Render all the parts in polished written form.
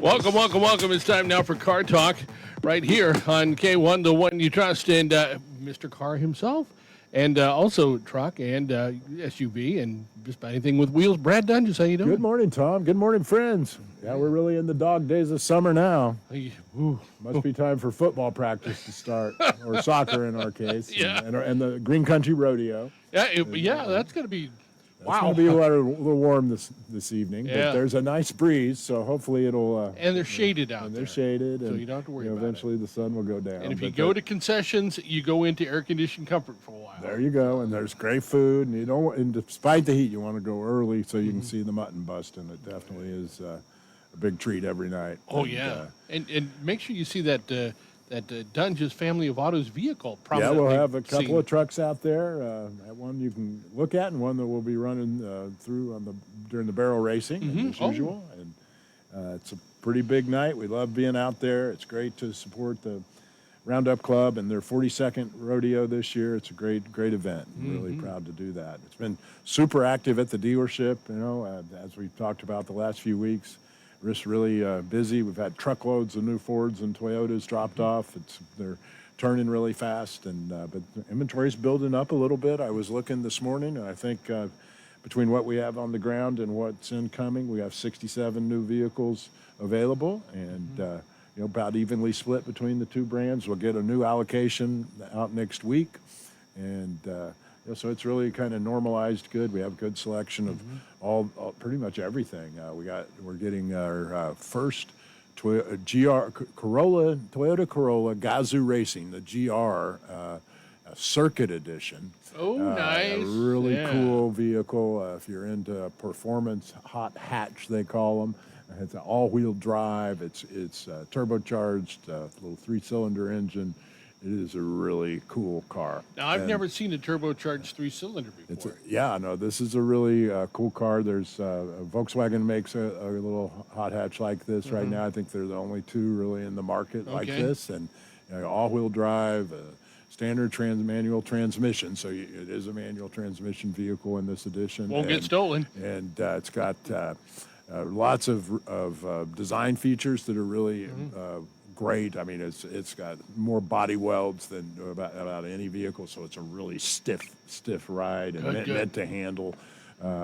Welcome, welcome, welcome. It's time now for Car Talk right here on K1, the one you trust, and Mr. Car himself, and also truck and SUV and just about anything with wheels. Brad Doenges, how you doing? Good morning, Tom. Good morning, friends. Yeah, we're really in the dog days of summer now. Must be time for football practice to start, or soccer in our case, Yeah. and the Green Country Rodeo. Yeah, that's going to be, It's going to be a little warm this evening, Yeah. but there's a nice breeze, so hopefully it'll... and they're shaded out and there. they're shaded, so and you don't have to worry about eventually the sun will go down. And if you go to concessions, you go into air-conditioned comfort for a while. There you go, and there's great food, and and despite the heat, you want to go early so you can see the mutton busting. It definitely is a big treat every night. Oh, yeah. And make sure you see that Doenges Family of Autos vehicle. Yeah, we'll have a couple of trucks out there. One you can look at, and one that we'll be running through during the barrel racing, as usual. And it's a pretty big night. We love being out there. It's great to support the Roundup Club and their 42nd rodeo this year. It's a great event. I'm really proud to do that. It's been super active at the dealership, as we've talked about the last few weeks. We're just really busy. We've had truckloads of new Fords and Toyotas dropped off. They're turning really fast, but the inventory's building up a little bit. I was looking this morning, and I think between what we have on the ground and what's incoming, we have 67 new vehicles available, and about evenly split between the two brands. We'll get a new allocation out next week, and so it's really kind of normalized good. We have a good selection of all pretty much everything. We're getting our first Toyota Corolla Gazoo Racing, the GR Circuit Edition. Oh, nice. A really cool vehicle. If you're into performance hot hatch, they call them. It's an all-wheel drive. It's turbocharged, little 3-cylinder engine. It is a really cool car. Now, I've never seen a turbocharged 3-cylinder before. This is a really cool car. There's Volkswagen makes a little hot hatch like this right now. I think they're the only two really in the market like this. And all-wheel drive, standard manual transmission. So it is a manual transmission vehicle in this edition. Won't get stolen. And it's got lots of design features that are really great. I mean, it's got more body welds than about any vehicle, so it's a really stiff ride and meant to handle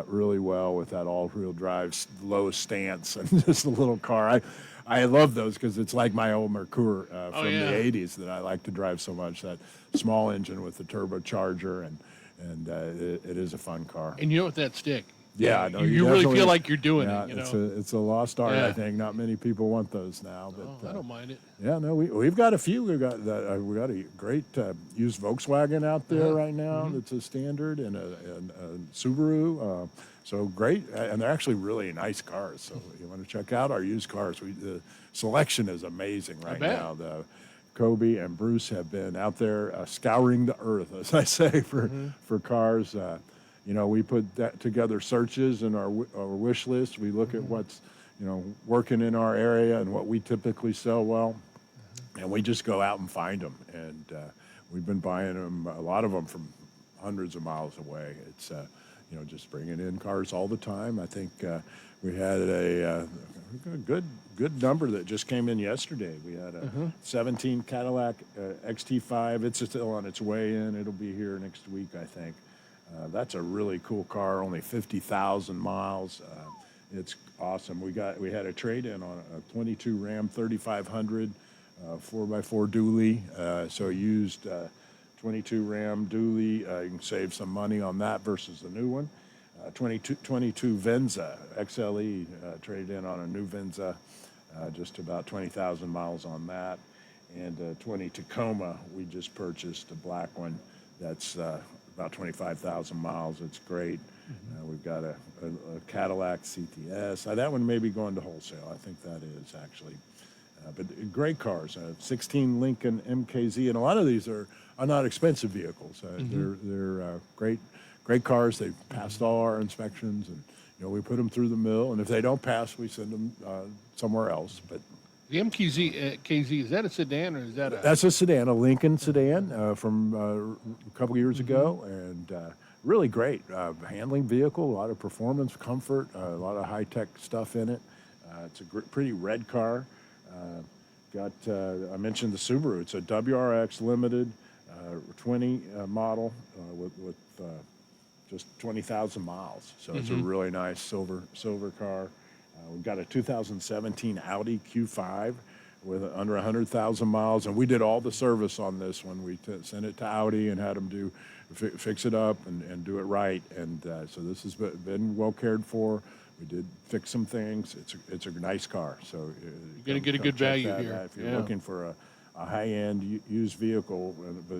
really well with that all-wheel drive, low stance, and just a little car. I love those because it's like my old Merkur from the 80s that I like to drive so much, that small engine with the turbocharger, and it is a fun car. And you know what, that stick? Yeah, I know. You really feel like you're doing it. It's a lost art. I think not many people want those now. But I don't mind it. Yeah, no, we've got a few. We got a great used Volkswagen out there right now. That's a standard, and a Subaru. So great, and they're actually really nice cars. So you want to check out our used cars. The selection is amazing right now. Kobe and Bruce have been out there scouring the earth, as I say, for cars. We put together searches in our wish list. We look at what's, working in our area and what we typically sell well, and we just go out and find them. And we've been buying them, a lot of them from hundreds of miles away. It's, just bringing in cars all the time. I think we had a good number that just came in yesterday. We had a 17 Cadillac XT5. It's still on its way in. It'll be here next week, I think. That's a really cool car, only 50,000 miles. It's awesome. We had a trade-in on a 22 Ram 3500 4x4 dually. So used 22 Ram dually. You can save some money on that versus the new one. 22 Venza XLE traded in on a new Venza, just about 20,000 miles on that. And 20 Tacoma, we just purchased a black one that's about 25,000 miles. It's great. We've got a Cadillac CTS. That one may be going to wholesale. I think that is actually. But great cars. 16 Lincoln MKZ, and a lot of these are not expensive vehicles. They're great cars. They've passed all our inspections, and we put them through the mill. And if they don't pass, we send them somewhere else. But the MKZ, is that a sedan or is that a... That's a sedan, a Lincoln sedan from a couple years ago, and really great handling vehicle, a lot of performance, comfort, a lot of high-tech stuff in it. It's a pretty red car. I mentioned the Subaru. It's a WRX Limited 20 model with just 20,000 miles. So it's a really nice silver car. We've got a 2017 Audi Q5 with under 100,000 miles, and we did all the service on this one. We sent it to Audi and had them fix it up and do it right. And so this has been well cared for. We did fix some things. It's a nice car. So you're gonna get a good value here. If you're looking for a high-end used vehicle, but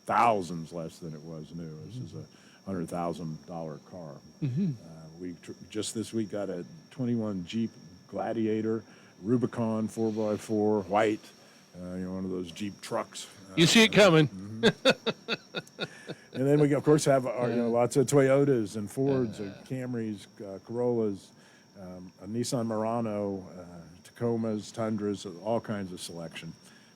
thousands less than it was new. This is a $100,000 car. We just this week got a 21 Jeep Gladiator Rubicon 4x4 white, one of those Jeep trucks. You see it coming. And then we, of course, have lots of Toyotas and Fords, Camrys, Corollas, a Nissan Murano, Tacomas, Tundras, all kinds of selection.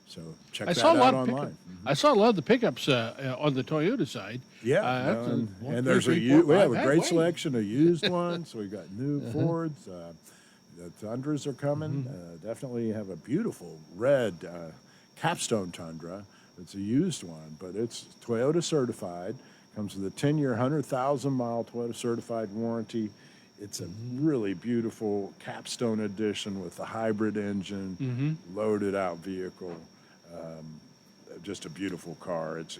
So check that out online. I saw a lot of the pickups on the Toyota side. Yeah, and there's we have a great selection of used ones. So we've got new Fords. The Tundras are coming. Definitely have a beautiful red Capstone Tundra. It's a used one, but it's Toyota certified. Comes with a 10-year, 100,000-mile Toyota certified warranty. It's a really beautiful Capstone edition with a hybrid engine, loaded out vehicle. Just a beautiful car. It's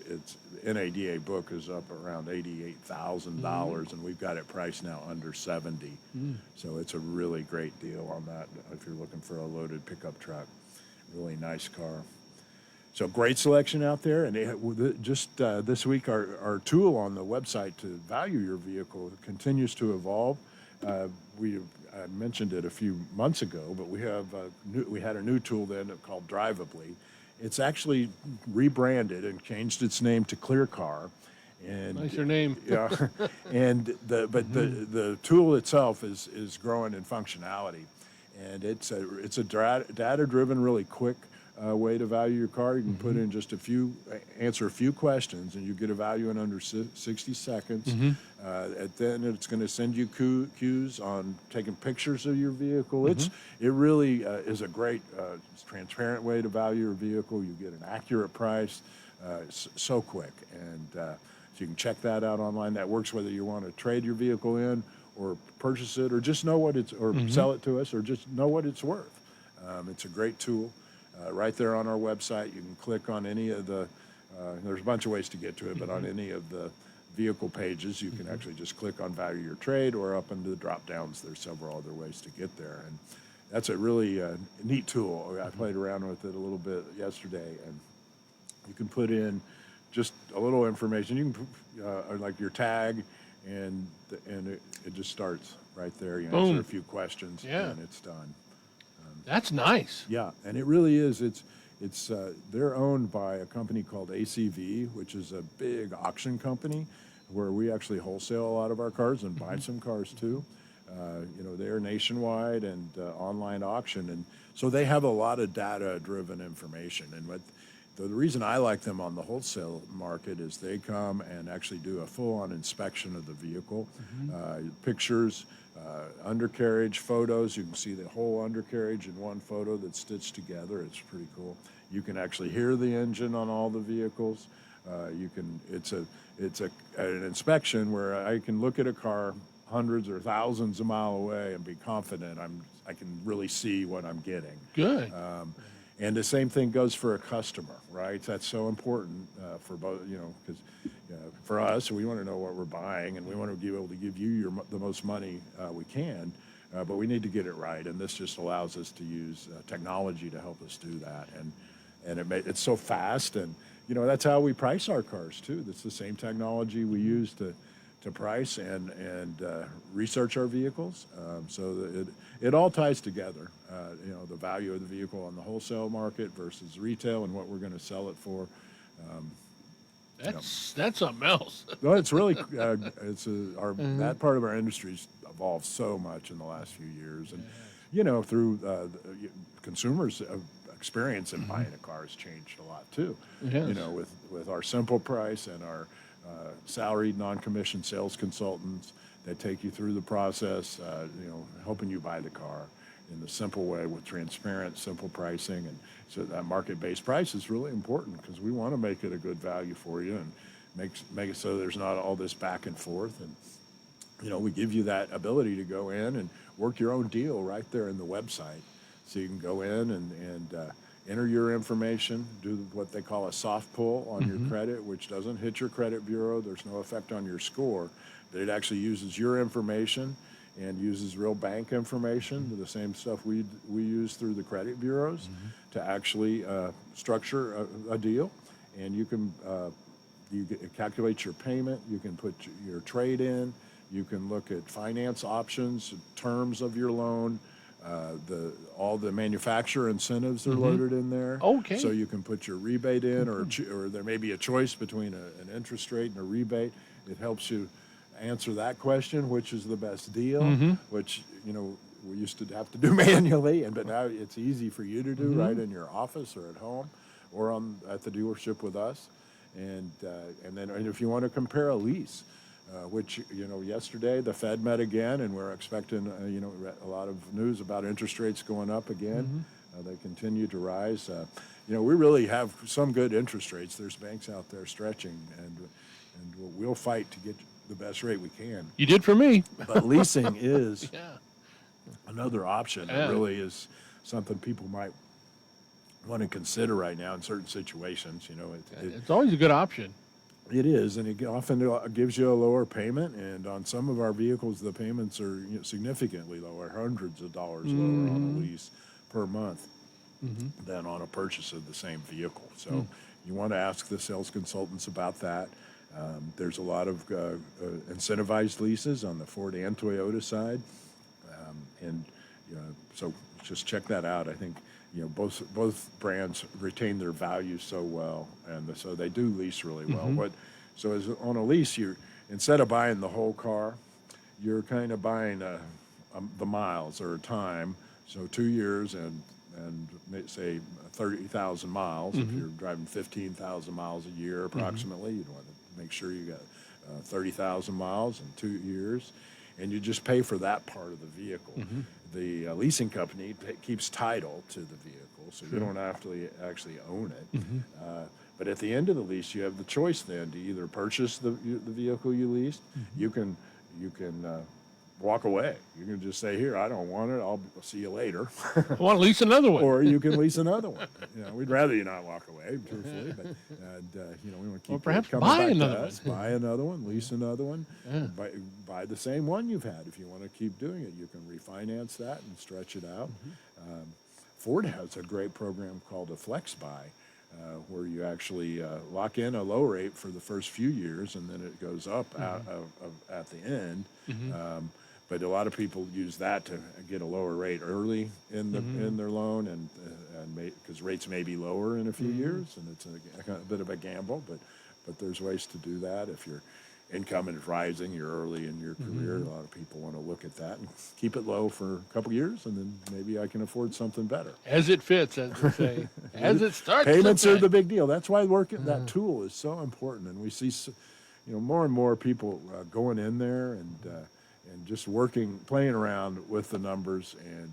NADA book is up around $88,000, and we've got it priced now under $70,000. So it's a really great deal on that if you're looking for a loaded pickup truck. Really nice car. So great selection out there, and just this week our tool on the website to value your vehicle continues to evolve. I mentioned it a few months ago, but we had a new tool then called Drivably. It's actually rebranded and changed its name to ClearCar. And nicer name. Yeah, and the tool itself is growing in functionality, and it's a data-driven, really quick way to value your car. You can put in just answer a few questions, and you get a value in under 60 seconds. And then it's going to send you cues on taking pictures of your vehicle. It really is a great, transparent way to value your vehicle. You get an accurate price, so quick, and so you can check that out online. That works whether you want to trade your vehicle in, or purchase it, or just know what it's, or sell it to us, or just know what it's worth. It's a great tool. Right there on our website, you can click on any of the, there's a bunch of ways to get to it, but on any of the vehicle pages, you can actually just click on Value Your Trade, or up into the drop downs. There's several other ways to get there. And that's a really neat tool. I played around with it a little bit yesterday, and you can put in just a little information. You can like your tag, and it just starts right there. You answer a few questions, and it's done. That's nice. Yeah, and it really is. It's they're owned by a company called ACV, which is a big auction company where we actually wholesale a lot of our cars and buy some cars too. They're nationwide and online auction, and so they have a lot of data-driven information. And the reason I like them on the wholesale market is they come and actually do a full-on inspection of the vehicle, pictures, undercarriage photos. You can see the whole undercarriage in one photo that's stitched together. It's pretty cool. You can actually hear the engine on all the vehicles. It's an inspection where I can look at a car hundreds or thousands of miles away and be confident I can really see what I'm getting. Good. And the same thing goes for a customer, right? That's so important for both, because for us, we want to know what we're buying, and we want to be able to give you the most money we can, but we need to get it right. And this just allows us to use technology to help us do that. And it's so fast, and that's how we price our cars too. That's the same technology we use to price and research our vehicles. So it all ties together. The value of the vehicle on the wholesale market versus retail, and what we're going to sell it for. That's something else. No, it's really that part of our industry's evolved so much in the last few years, and through consumers' experience in buying a car has changed a lot too. Yes. With our simple price and our salaried, non-commissioned sales consultants that take you through the process, helping you buy the car in the simple way with transparent, simple pricing. And so that market-based price is really important because we want to make it a good value for you and make it so there's not all this back and forth. And we give you that ability to go in and work your own deal right there in the website. So you can go in and enter your information, do what they call a soft pull on your credit, which doesn't hit your credit bureau. There's no effect on your score, but it actually uses your information and uses real bank information, the same stuff we use through the credit bureaus to actually structure a deal. And you can calculate your payment, you can put your trade in, you can look at finance options, terms of your loan, all the manufacturer incentives are loaded in there. Okay. So you can put your rebate in, or there may be a choice between an interest rate and a rebate. It helps you answer that question, which is the best deal, which we used to have to do manually, but now it's easy for you to do right in your office or at home or at the dealership with us. And then if you want to compare a lease, which yesterday the Fed met again, and we're expecting a lot of news about interest rates going up again. They continue to rise. We really have some good interest rates. There's banks out there stretching, and we'll fight to get the best rate we can. You did for me. But leasing is Yeah. another option. Yeah. It really is something people might want to consider right now in certain situations. It's always a good option. It is, and it often gives you a lower payment. And on some of our vehicles, the payments are significantly lower, hundreds of dollars lower on a lease per month than on a purchase of the same vehicle. So you want to ask the sales consultants about that. There's a lot of incentivized leases on the Ford and Toyota side, so just check that out. I think both brands retain their values so well, and so they do lease really well. So as on a lease, you're instead of buying the whole car, you're kind of buying the miles or time. So 2 years and say 30,000 miles. If you're driving 15,000 miles a year approximately, you'd want to make sure you got 30,000 miles in 2 years, and you just pay for that part of the vehicle. The leasing company keeps title to the vehicle, so you don't have to actually own it. But at the end of the lease, you have the choice then to either purchase the vehicle you leased. You can walk away. You can just say, "Here, I don't want it. I'll see you later." I want to lease another one. Or you can lease another one. We'd rather you not walk away, truthfully, but we want to keep perhaps coming buy back another to one. us. Buy another one, lease another one, buy the same one you've had. If you want to keep doing it, you can refinance that and stretch it out. Ford has a great program called a Flex Buy, where you actually lock in a low rate for the first few years, and then it goes up at the end. But a lot of people use that to get a lower rate early in their loan, and because rates may be lower in a few years, and it's a bit of a gamble. But there's ways to do that. If your income is rising, you're early in your career. A lot of people want to look at that and keep it low for a couple years, and then maybe I can afford something better. As it fits, as they say. As it starts. Payments to are fit. the big deal. That's why that tool is so important, and we see more and more people going in there and just playing around with the numbers. And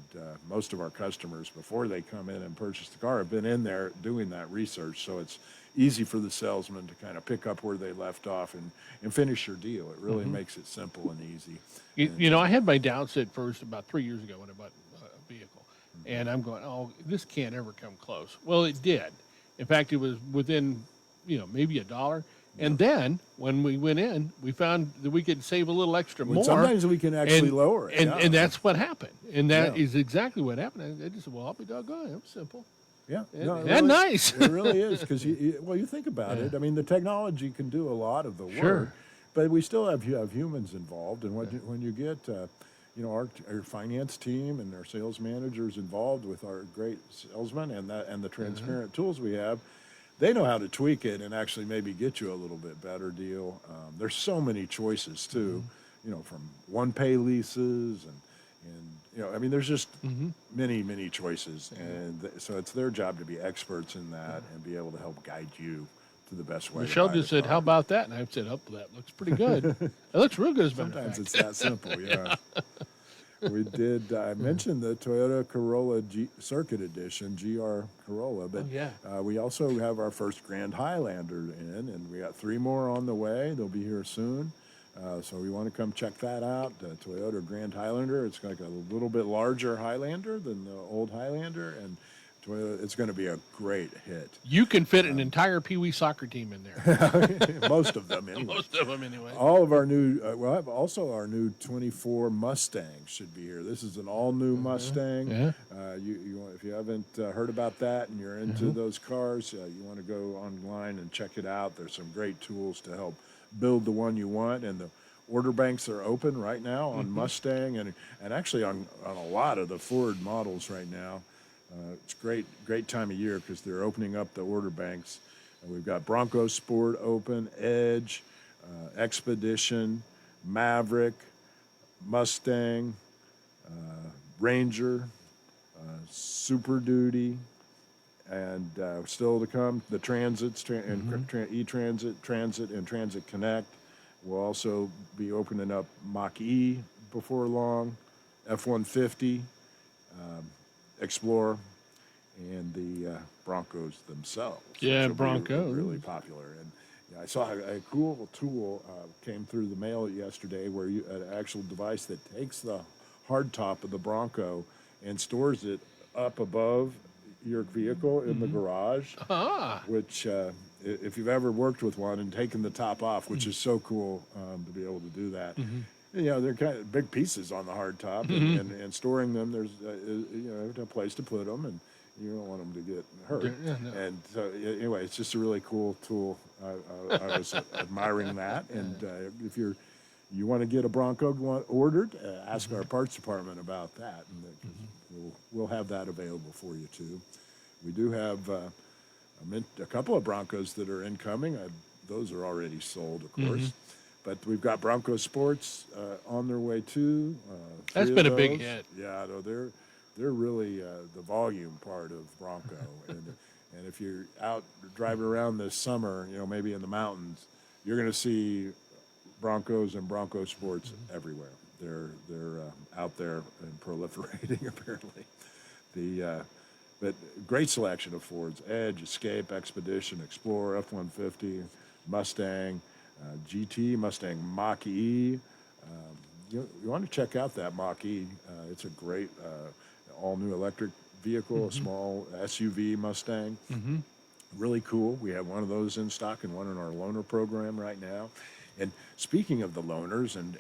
most of our customers, before they come in and purchase the car, have been in there doing that research. So it's easy for the salesman to kind of pick up where they left off and finish your deal. It really makes it simple and easy. I had my doubts at first about 3 years ago when I bought a vehicle. And I'm going, oh, this can't ever come close. Well, it did. In fact, it was within, maybe $1. And then when we went in, we found that we could save a little extra more. Sometimes we can actually lower it. And that's what happened. And that is exactly what happened. I just said, well, I'll be doggone. It was simple. Yeah. And nice. It really is, because you think about it. I mean, the technology can do a lot of the work. Sure. But we still have humans involved. And when you get our finance team and our sales managers involved with our great salesmen and the transparent tools we have, they know how to tweak it and actually maybe get you a little bit better deal. There's so many choices too, from one-pay leases and there's just many choices, and so it's their job to be experts in that and be able to help guide you to the best way. Michelle to buy just the said, car. "How about that?" And I said, "Oh, that looks pretty good. It looks real good." As a matter of Sometimes fact. it's that simple, yeah. We did. I mentioned the Toyota Corolla Circuit Edition, GR Corolla, but Oh, yeah. we also have our first Grand Highlander in, and we got 3 more on the way. They'll be here soon. So we want to come check that out. Toyota Grand Highlander. It's like a little bit larger Highlander than the old Highlander, and Toyota, it's going to be a great hit. You can fit an entire Pee Wee soccer team in there. Most of them, anyway. Most of them, anyway. All of our new, also our new 24 Mustang should be here. This is an all-new Mustang. Yeah. If you haven't heard about that and you're into those cars, you want to go online and check it out. There's some great tools to help build the one you want, and the order banks are open right now on Mustang and actually on a lot of the Ford models right now. It's great time of year because they're opening up the order banks. We've got Bronco Sport open, Edge, Expedition, Maverick, Mustang, Ranger, Super Duty, and still to come, the Transits, E-Transit, Transit, and Transit Connect. We'll also be opening up Mach-E before long, F-150, Explorer, and the Broncos themselves. Yeah, which will be Broncos. really popular. And I saw a cool tool came through the mail yesterday where an actual device that takes the hard top of the Bronco and stores it up above your vehicle in the garage, which if you've ever worked with one and taken the top off, which is so cool to be able to do that. They're kind of big pieces on the hard top, and storing them, there's a place to put them, and you don't want them to get hurt. Yeah, no. And so anyway, it's just a really cool tool. I was admiring that, and if you want to get a Bronco ordered, ask our parts department about that, and we'll have that available for you too. We do have a couple of Broncos that are incoming. Those are already sold, of course. But we've got Bronco Sports on their way too. That's been a big hit. Yeah, no, they're really the volume part of Bronco. and if you're out driving around this summer, maybe in the mountains, you're going to see Broncos and Bronco Sports everywhere. They're out there and proliferating apparently. But great selection of Fords: Edge, Escape, Expedition, Explorer, F-150, Mustang. GT, Mustang Mach-E. You want to check out that Mach-E. It's a great all-new electric vehicle, a small SUV Mustang. Really cool. We have one of those in stock and one in our loaner program right now. And speaking of the loaners and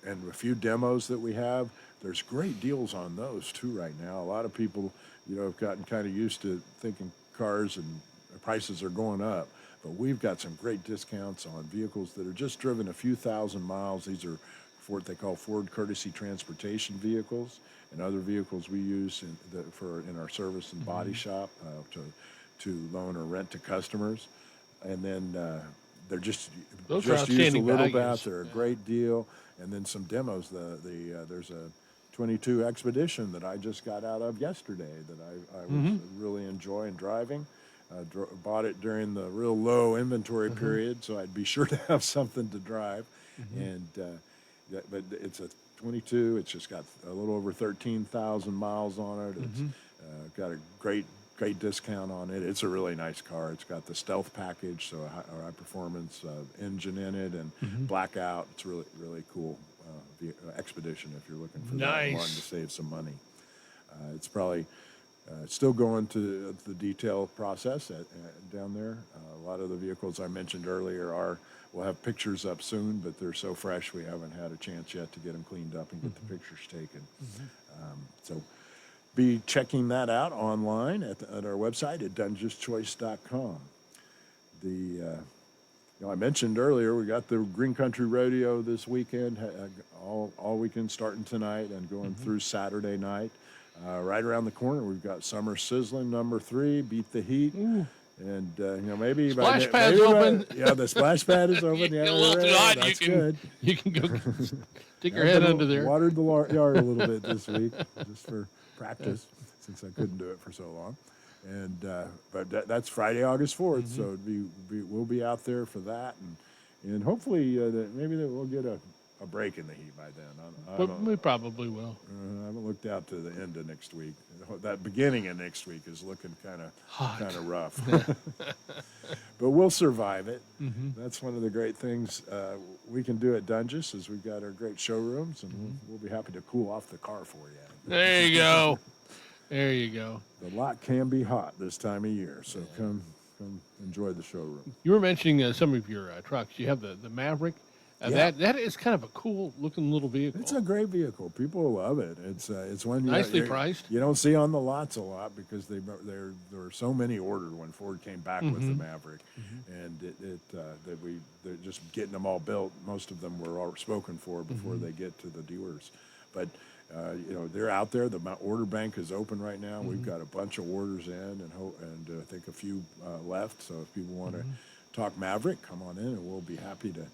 a few demos that we have, there's great deals on those too right now. A lot of people, have gotten kind of used to thinking cars and prices are going up. But we've got some great discounts on vehicles that are just driven a few thousand miles. These are what they call Ford Courtesy Transportation vehicles, and other vehicles we use in our service and body shop to loan or rent to customers. And then they're just Those are used a outstanding little values. bit. They're a great deal. And then some demos. There's a 22 Expedition that I just got out of yesterday that I was really enjoying driving. Bought it during the real low inventory period, so I'd be sure to have something to drive. And but it's a 22. It's just got a little over 13,000 miles on it. It's got a great discount on it. It's a really nice car. It's got the stealth package, so a high performance engine in it, and blackout. It's really cool Expedition if you're looking for that one to save some money. It's probably still going to the detail process down there. A lot of the vehicles I mentioned earlier we'll have pictures up soon, but they're so fresh we haven't had a chance yet to get them cleaned up and get the pictures taken. So be checking that out online at our website at DoengesChoice.com. I mentioned earlier we got the Green Country Rodeo this weekend, all weekend starting tonight and going through Saturday night. Right around the corner, we've got Summer Sizzling #3, Beat the Heat. And, maybe... Splash pad's open. The splash pad is open. A little too hot. That's good. You can go stick your head under there. Watered the yard a little bit this week just for practice since I couldn't do it for so long. But that's Friday, August 4th, so we'll be out there for that, and hopefully maybe that we'll get a break in the heat by then. But we probably will. I haven't looked out to the end of next week. That beginning of next week is looking kind of rough, but we'll survive it. That's one of the great things we can do at Doenges is we've got our great showrooms, and we'll be happy to cool off the car for you. There you go. There you go. The lot can be hot this time of year, so come enjoy the showroom. You were mentioning some of your trucks. You have the Maverick. Yeah. That is kind of a cool looking little vehicle. It's a great vehicle. People love it. It's one nicely priced. You don't see on the lots a lot because there were so many ordered when Ford came back with the Maverick, and they're just getting them all built. Most of them were all spoken for before they get to the dealers, but they're out there. The order bank is open right now. We've got a bunch of orders in, and I think a few left. So if people want to talk Maverick, come on in, and we'll be happy to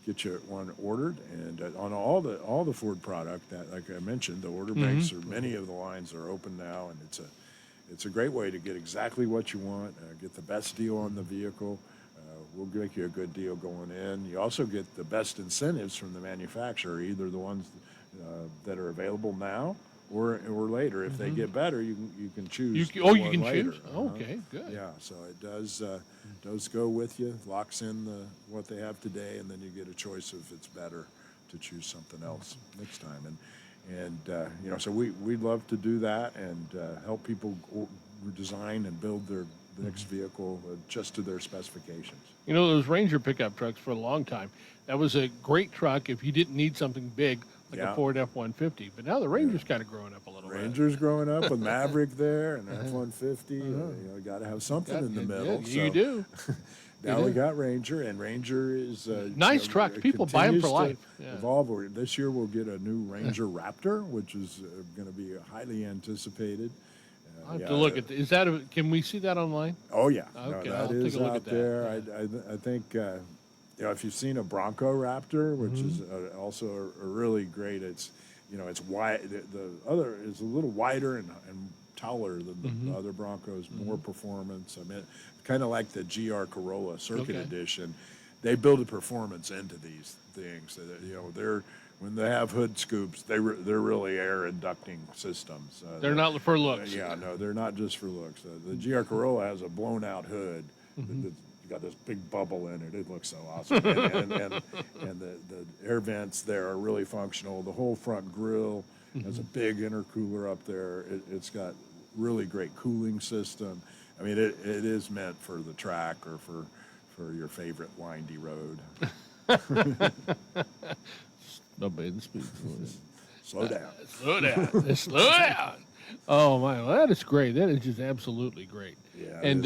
get you one ordered. And on all the Ford product, that like I mentioned, the order banks are many of the lines are open now, and it's a great way to get exactly what you want, get the best deal on the vehicle. We'll make you a good deal going in. You also get the best incentives from the manufacturer, either the ones that are available now or later. If they get better, you can choose. You can later. choose. Okay, good. Yeah, so it does go with you, locks in what they have today, and then you get a choice if it's better to choose something else next time. And so we'd love to do that and help people design and build their next vehicle just to their specifications. Those Ranger pickup trucks for a long time, that was a great truck if you didn't need something big like a Ford F-150. But now the Ranger's kind of growing up a little bit. Ranger's growing up with Maverick there and F-150. You got to have something in the middle. Yeah, you do. Now we got Ranger, and Ranger is nice truck. People buy them for life. Evolve. This year we'll get a new Ranger Raptor, which is going to be highly anticipated. I have to look at. Is that? Can we see that online? Oh yeah, okay, that I'll is take a look out at that. there. I think if you've seen a Bronco Raptor, which is also a really great. It's wide. The other is a little wider and taller than the other Broncos. More performance. I mean, kind of like the GR Corolla Circuit Edition. They build a performance into these things. So that, they're when they have hood scoops, they're really air inducting systems. They're not for looks. No, they're not just for looks. The GR Corolla has a blown out hood. It's got this big bubble in it. It looks so awesome. and the air vents there are really functional. The whole front grille has a big intercooler up there. It's got really great cooling system. I mean, it is meant for the track or for your favorite windy road. Nobody the speed. Slow down. Slow down. Slow down. Oh my! Well, that is great. That is just absolutely great. Yeah. And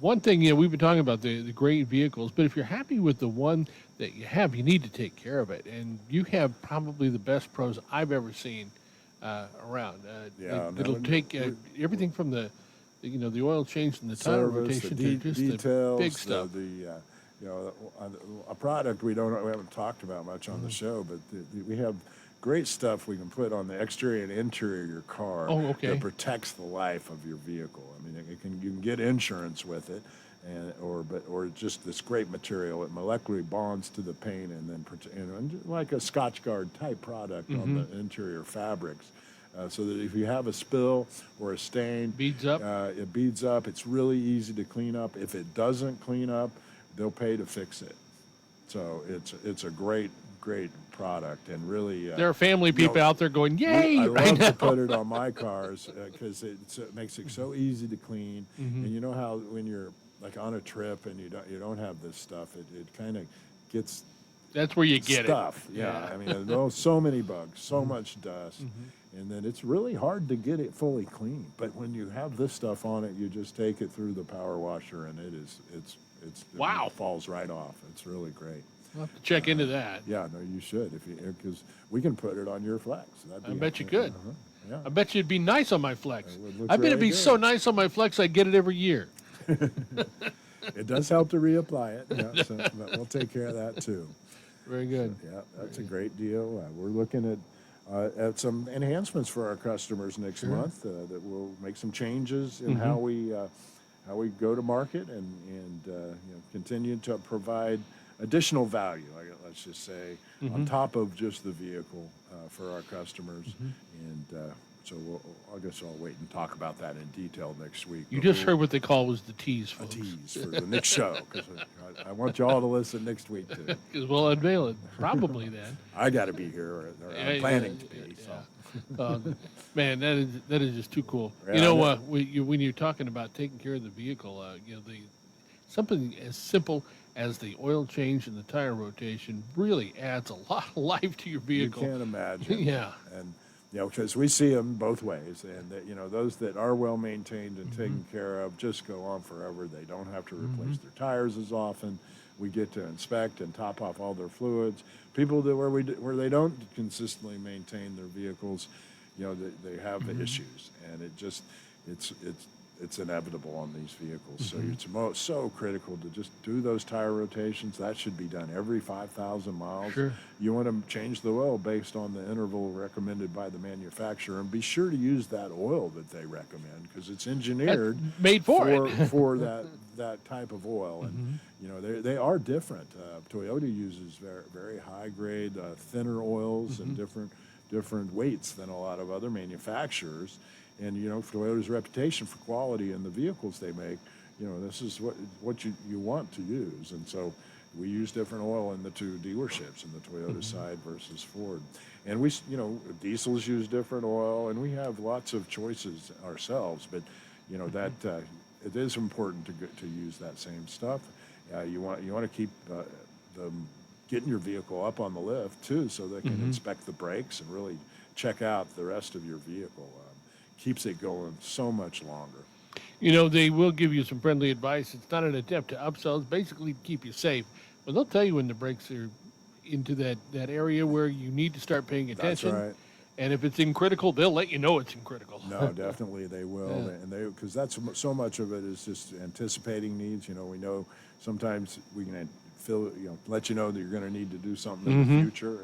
one thing, we've been talking about the great vehicles, but if you're happy with the one that you have, you need to take care of it. And you have probably the best pros I've ever seen around. It'll take everything from the oil change and the tire rotation to just details, the big stuff. A product we haven't talked about much on the show, but we have great stuff we can put on the exterior and interior of your car that protects the life of your vehicle. I mean, you can get insurance with it, or just this great material. It molecularly bonds to the paint and then like a Scotch Guard type product on the interior fabrics. So that if you have a spill or a stain, it beads up. It's really easy to clean up. If it doesn't clean up, they'll pay to fix it. So it's a great product, and really there are family people out there going, "Yay!" I love to put it on my cars because it makes it so easy to clean. And you know how when you're like on a trip and you don't have this stuff, it kind of gets. That's where you get stuff. Yeah, I mean, there's so many bugs, so much dust, and then it's really hard to get it fully clean. But when you have this stuff on it, you just take it through the power washer, and it's wow, it falls right off. It's really great. I'll have to check into that. Yeah, no, you should because we can put it on your Flex. I bet you could. Yeah. I bet you it'd be nice on my Flex. I bet really it'd be good. so nice on my Flex I'd get it every year. It does help to reapply it, but we'll take care of that too. Very good. So, yeah, that's a great deal. We're looking at at some enhancements for our customers next month that will make some changes in how we go to market and continue to provide additional value, let's just say, on top of just the vehicle for our customers. And so I guess I'll wait and talk about that in detail next week. You just heard what they call was the tease, a folks. tease for the next show, because I want you all to listen next week too. Because we'll unveil it probably then. I got to be here, or I'm planning to be. So. Man, that is just too cool. Yeah, When you're talking about taking care of the vehicle, something as simple as the oil change and the tire rotation really adds a lot of life to your vehicle. You can't imagine. Yeah. And because we see them both ways, and that, those that are well maintained and taken care of just go on forever. They don't have to replace their tires as often. We get to inspect and top off all their fluids. People that where they don't consistently maintain their vehicles, they have the issues, and it's inevitable on these vehicles. So it's so critical to just do those tire rotations. That should be done every 5,000 miles. Sure. You want to change the oil based on the interval recommended by the manufacturer, and be sure to use that oil that they recommend, because it's engineered made for it. for that type of oil. And they are different. Toyota uses very, very high grade thinner oils and different weights than a lot of other manufacturers. And Toyota's reputation for quality in the vehicles they make, this is what you want to use. And so we use different oil in the two dealerships, in the Toyota side versus Ford. And we, diesels use different oil, and we have lots of choices ourselves. But that it is important to use that same stuff. You want to keep getting your vehicle up on the lift too, so they can inspect the brakes and really check out the rest of your vehicle. Keeps it going so much longer. They will give you some friendly advice. It's not an attempt to upsell. It's basically to keep you safe. But they'll tell you when the brakes are into that area where you need to start paying attention. That's right. And if it's in critical, they'll let you know it's in critical. No, definitely they will. And because that's so much of it is just anticipating needs. We know sometimes we can let you know that you're going to need to do something in the future,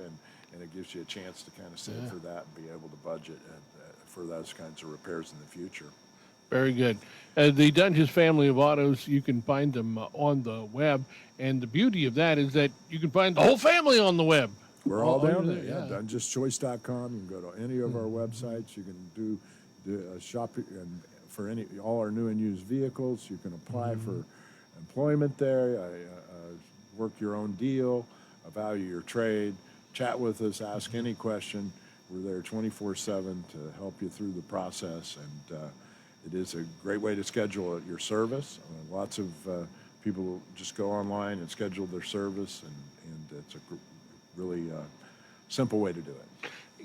and it gives you a chance to kind of save for that and be able to budget for those kinds of repairs in the future. Very good. The Doenges Family of Autos, you can find them on the web. And the beauty of that is that you can find the whole family on the web. We're all down there. DoengesChoice.com. You can go to any of our websites. You can do a shop and for all our new and used vehicles. You can apply for employment there, work your own deal, value your trade, chat with us, ask any question. We're there 24/7 to help you through the process, and it is a great way to schedule your service. Lots of people just go online and schedule their service, and it's a really simple way to do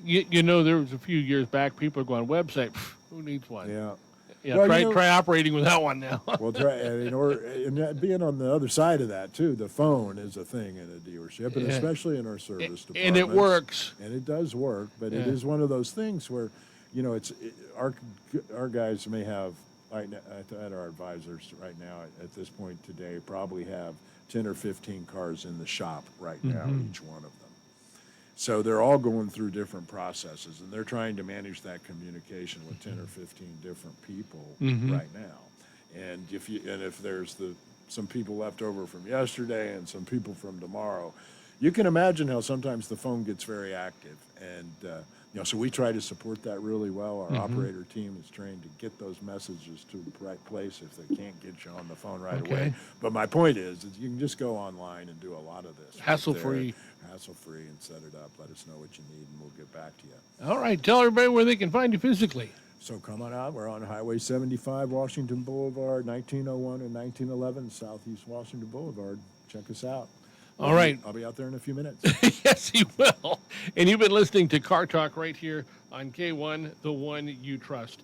it. There was a few years back, people are going, website, who needs one? Yeah. Yeah, Well, try operating without one now. Well, and being on the other side of that too, the phone is a thing in a dealership, and especially in our service department. And it works. And it does work, but it is one of those things where, our guys may have at our advisors right now at this point today probably have 10 or 15 cars in the shop right now, each one of them. So they're all going through different processes, and they're trying to manage that communication with 10 or 15 different people right now. And if there's some people left over from yesterday and some people from tomorrow, you can imagine how sometimes the phone gets very active. And so we try to support that really well. Our operator team is trained to get those messages to the right place if they can't get you on the phone right away. But my point is you can just go online and do a lot of this. Hassle-free. Hassle-free, and set it up. Let us know what you need, and we'll get back to you. All right. Tell everybody where they can find you physically. So come on out. We're on Highway 75, Washington Boulevard, 1901 and 1911, Southeast Washington Boulevard. Check us out. All right. I'll be out there in a few minutes. Yes, you will. And you've been listening to Car Talk right here on K1, the one you trust.